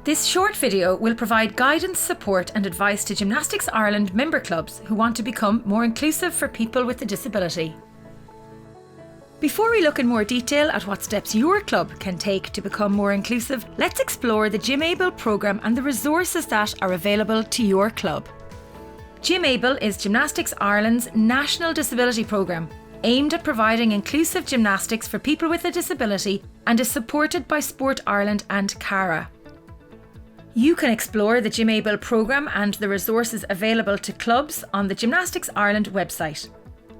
This short video will provide guidance, support and advice to Gymnastics Ireland member clubs who want to become more inclusive for people with a disability. Before we look in more detail at what steps your club can take to become more inclusive, let's explore the GymABLE programme and the resources that are available to your club. GymABLE is Gymnastics Ireland's national disability programme, aimed at providing inclusive gymnastics for people with a disability and is supported by Sport Ireland and CARA. You can explore the GymABLE programme and the resources available to clubs on the Gymnastics Ireland website.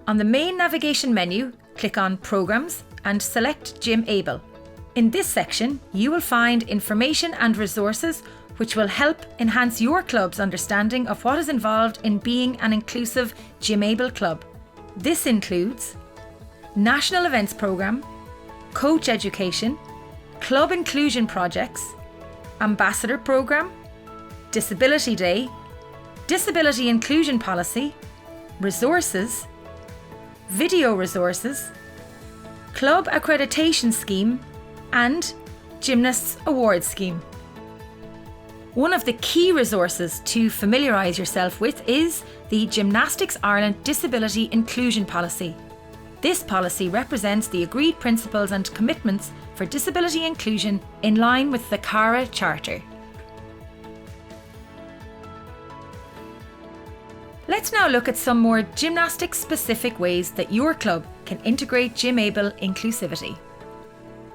On the main navigation menu, click on Programmes and select GymABLE. In this section, you will find information and resources which will help enhance your club's understanding of what is involved in being an inclusive GymABLE club. This includes National Events Programme, Coach Education, Club Inclusion Projects, Ambassador Programme, Disability Day, Disability Inclusion Policy, Resources, Video Resources, Club Accreditation Scheme and Gymnasts Awards Scheme. One of the key resources to familiarise yourself with is the Gymnastics Ireland Disability Inclusion Policy. This policy represents the agreed principles and commitments for disability inclusion in line with the CARA Charter. Let's now look at some more gymnastics-specific ways that your club can integrate GymABLE inclusivity.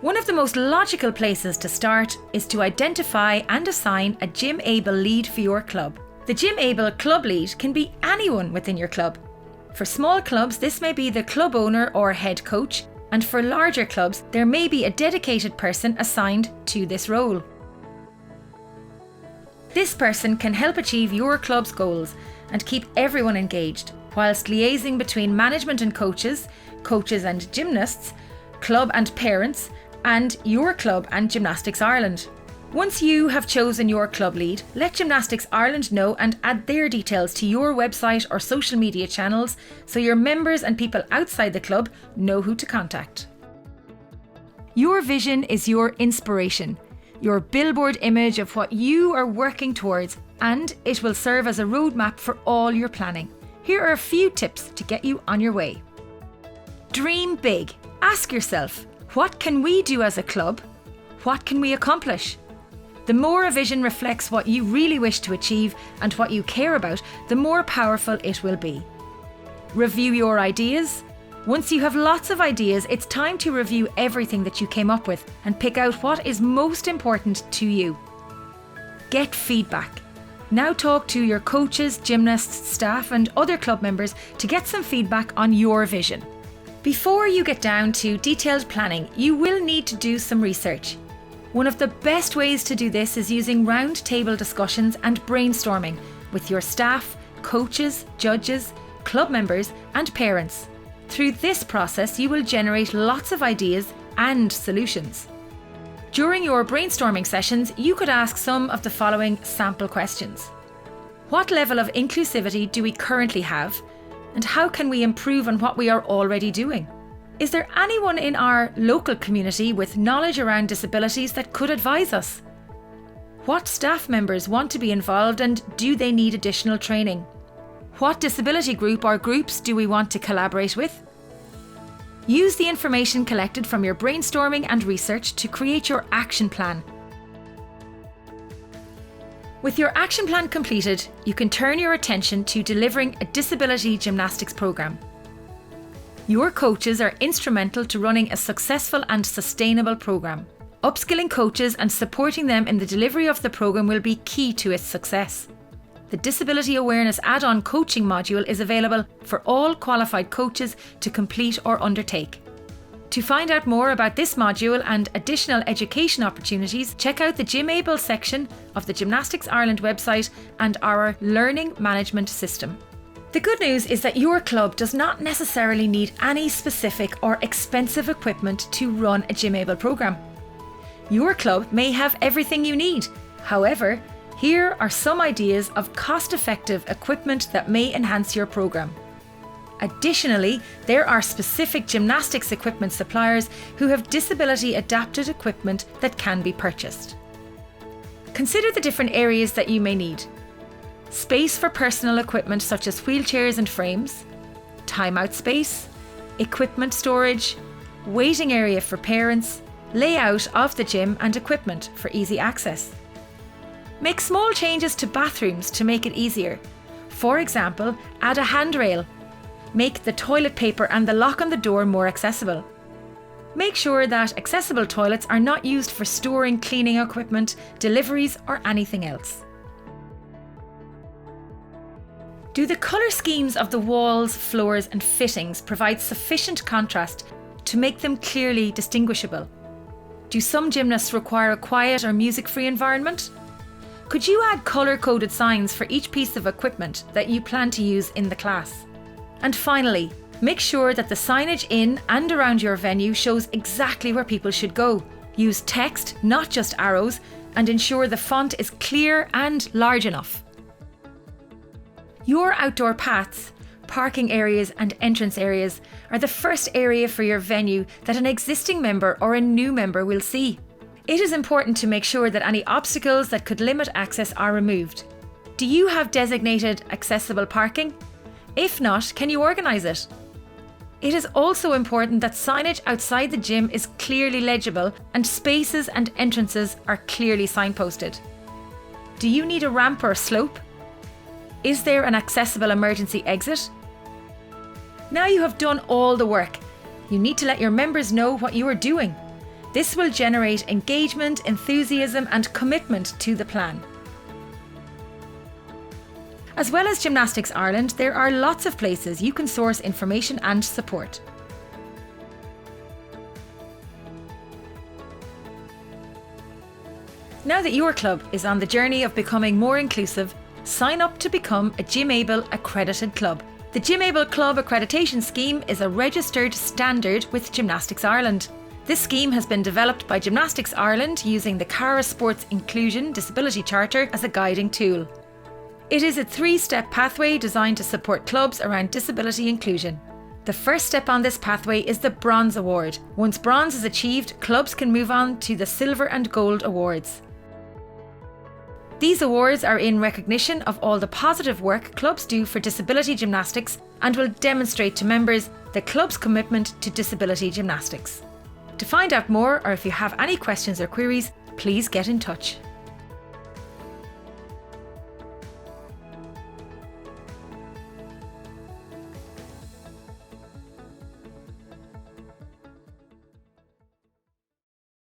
One of the most logical places to start is to identify and assign a GymABLE lead for your club. The GymABLE club lead can be anyone within your club. For small clubs, this may be the club owner or head coach, and for larger clubs, there may be a dedicated person assigned to this role. This person can help achieve your club's goals and keep everyone engaged, whilst liaising between management and coaches, coaches and gymnasts, club and parents, and your club and Gymnastics Ireland. Once you have chosen your club lead, let Gymnastics Ireland know and add their details to your website or social media channels so your members and people outside the club know who to contact. Your vision is your inspiration, your billboard image of what you are working towards, and it will serve as a roadmap for all your planning. Here are a few tips to get you on your way. Dream big. Ask yourself, what can we do as a club? What can we accomplish? The more a vision reflects what you really wish to achieve and what you care about, the more powerful it will be. Review your ideas. Once you have lots of ideas, it's time to review everything that you came up with and pick out what is most important to you. Get feedback. Now talk to your coaches, gymnasts, staff and other club members to get some feedback on your vision. Before you get down to detailed planning, you will need to do some research. One of the best ways to do this is using round-table discussions and brainstorming with your staff, coaches, judges, club members and parents. Through this process, you will generate lots of ideas and solutions. During your brainstorming sessions, you could ask some of the following sample questions. What level of inclusivity do we currently have? And how can we improve on what we are already doing? Is there anyone in our local community with knowledge around disabilities that could advise us? What staff members want to be involved and do they need additional training? What disability group or groups do we want to collaborate with? Use the information collected from your brainstorming and research to create your action plan. With your action plan completed, you can turn your attention to delivering a disability gymnastics programme. Your coaches are instrumental to running a successful and sustainable programme. Upskilling coaches and supporting them in the delivery of the programme will be key to its success. The Disability Awareness Add-on Coaching module is available for all qualified coaches to complete or undertake. To find out more about this module and additional education opportunities, check out the GymABLE section of the Gymnastics Ireland website and our learning management system. The good news is that your club does not necessarily need any specific or expensive equipment to run a GymABLE programme. Your club may have everything you need. However, here are some ideas of cost-effective equipment that may enhance your programme. Additionally, there are specific gymnastics equipment suppliers who have disability-adapted equipment that can be purchased. Consider the different areas that you may need. Space for personal equipment such as wheelchairs and frames, timeout space, equipment storage, waiting area for parents, layout of the gym and equipment for easy access. Make small changes to bathrooms to make it easier. For example, add a handrail. Make the toilet paper and the lock on the door more accessible. Make sure that accessible toilets are not used for storing cleaning equipment, deliveries or anything else. Do the colour schemes of the walls, floors and fittings provide sufficient contrast to make them clearly distinguishable? Do some gymnasts require a quiet or music-free environment? Could you add colour-coded signs for each piece of equipment that you plan to use in the class? And finally, make sure that the signage in and around your venue shows exactly where people should go. Use text, not just arrows, and ensure the font is clear and large enough. Your outdoor paths, parking areas and entrance areas are the first area for your venue that an existing member or a new member will see. It is important to make sure that any obstacles that could limit access are removed. Do you have designated accessible parking? If not, can you organise it? It is also important that signage outside the gym is clearly legible and spaces and entrances are clearly signposted. Do you need a ramp or slope? Is there an accessible emergency exit? Now you have done all the work. You need to let your members know what you are doing. This will generate engagement, enthusiasm and commitment to the plan. As well as Gymnastics Ireland, there are lots of places you can source information and support. Now that your club is on the journey of becoming more inclusive, sign up to become a GymABLE accredited club. The GymABLE Club Accreditation Scheme is a registered standard with Gymnastics Ireland. This scheme has been developed by Gymnastics Ireland using the Cara Sports Inclusion Disability Charter as a guiding tool. It is a 3-step pathway designed to support clubs around disability inclusion. The first step on this pathway is the Bronze Award. Once Bronze is achieved, clubs can move on to the Silver and Gold Awards. These awards are in recognition of all the positive work clubs do for disability gymnastics and will demonstrate to members the club's commitment to disability gymnastics. To find out more, or if you have any questions or queries, please get in touch.